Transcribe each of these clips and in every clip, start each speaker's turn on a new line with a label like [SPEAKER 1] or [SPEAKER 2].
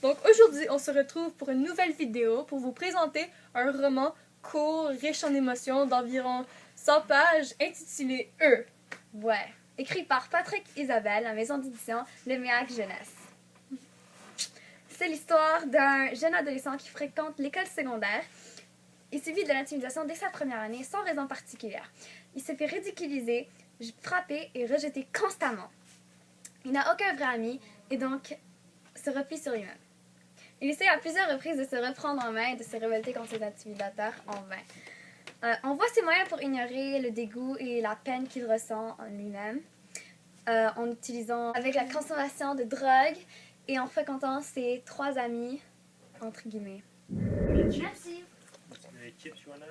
[SPEAKER 1] Donc aujourd'hui, on se retrouve pour une nouvelle vidéo pour vous présenter un roman court, riche en émotions, d'environ 100 pages, intitulé Eux.
[SPEAKER 2] Ouais. Écrit par Patrick Isabelle, la maison d'édition Léméac Jeunesse. C'est l'histoire d'un jeune adolescent qui fréquente l'école secondaire. Il subit de l'intimidation dès sa première année sans raison particulière. Il se fait ridiculiser, frapper et rejeter constamment. Il n'a aucun vrai ami et donc se replie sur lui-même. Il essaie à plusieurs reprises de se reprendre en main et de se révolter contre ses intimidateurs en vain. On voit ses moyens pour ignorer le dégoût et la peine qu'il ressent en lui-même en utilisant avec la consommation de drogue et en fréquentant ses 3 amis, entre guillemets. Merci.
[SPEAKER 3] L'équipe, Joanna?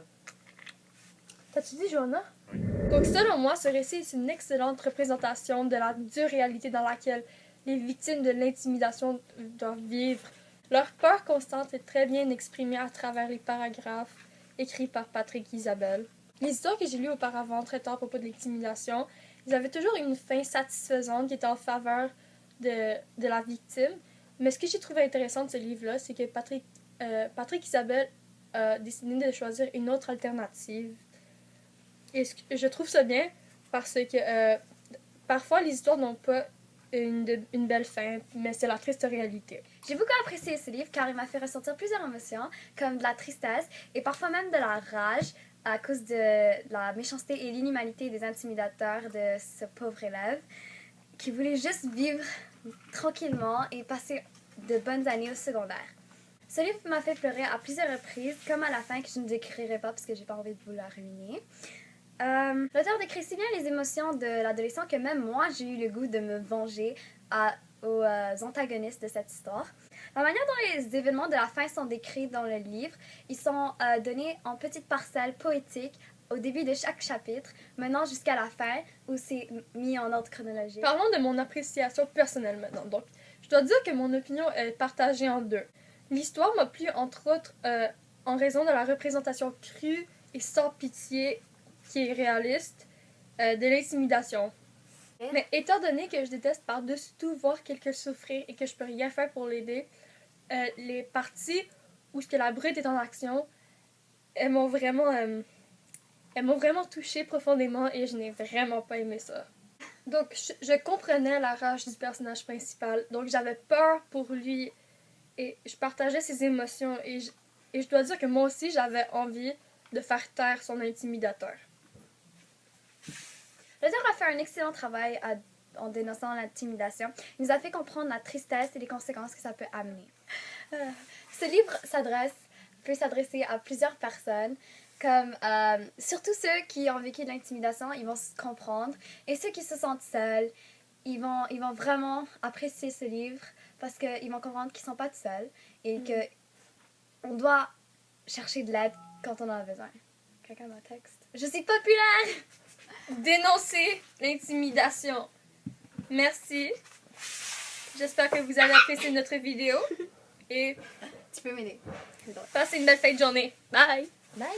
[SPEAKER 1] T'as-tu dit Joanna?
[SPEAKER 3] Oui.
[SPEAKER 1] Donc selon moi, ce récit est une excellente représentation de la dure réalité dans laquelle les victimes de l'intimidation doivent vivre. Leur peur constante est très bien exprimée à travers les paragraphes écrits par Patrick Isabelle. Les histoires que j'ai lues auparavant traitant à propos de l'intimidation, ils avaient toujours une fin satisfaisante qui était en faveur de la victime. Mais ce que j'ai trouvé intéressant de ce livre-là, c'est que Patrick Isabelle a décidé de choisir une autre alternative. Et je trouve ça bien parce que parfois les histoires n'ont pas une belle fin, mais c'est la triste réalité.
[SPEAKER 2] J'ai beaucoup apprécié ce livre car il m'a fait ressentir plusieurs émotions, comme de la tristesse et parfois même de la rage à cause de la méchanceté et l'inhumanité des intimidateurs de ce pauvre élève qui voulait juste vivre tranquillement et passer de bonnes années au secondaire. Ce livre m'a fait pleurer à plusieurs reprises, comme à la fin que je ne décrirai pas parce que j'ai pas envie de vous la ruiner. L'auteur décrit si bien les émotions de l'adolescent que même moi, j'ai eu le goût de me venger aux antagonistes de cette histoire. La manière dont les événements de la fin sont décrits dans le livre, ils sont donnés en petites parcelles poétiques au début de chaque chapitre, menant jusqu'à la fin, où c'est mis en ordre chronologique.
[SPEAKER 1] Parlons de mon appréciation personnelle maintenant. Donc, je dois dire que mon opinion est partagée en deux. L'histoire m'a plu entre autres en raison de la représentation crue et sans pitié qui est réaliste de l'intimidation. Mais étant donné que je déteste par-dessus tout voir quelqu'un souffrir et que je peux rien faire pour l'aider, les parties où la brute est en action, elles m'ont vraiment touchée profondément et je n'ai vraiment pas aimé ça. Donc je comprenais la rage du personnage principal, donc j'avais peur pour lui et je partageais ses émotions et je dois dire que moi aussi j'avais envie de faire taire son intimidateur.
[SPEAKER 2] L'auteur a fait un excellent travail en dénonçant l'intimidation. Il nous a fait comprendre la tristesse et les conséquences que ça peut amener. Ce livre peut s'adresser à plusieurs personnes, comme surtout ceux qui ont vécu de l'intimidation, ils vont se comprendre. Et ceux qui se sentent seuls, ils vont vraiment apprécier ce livre parce qu'ils vont comprendre qu'ils ne sont pas tout seuls et qu'on doit chercher de l'aide quand on en a besoin. Quelqu'un m'a texte. Je suis populaire!
[SPEAKER 1] Dénoncer l'intimidation. Merci. J'espère que vous avez apprécié notre vidéo. Et
[SPEAKER 2] Tu peux m'aider.
[SPEAKER 1] passez une belle fin de journée. Bye!
[SPEAKER 2] Bye!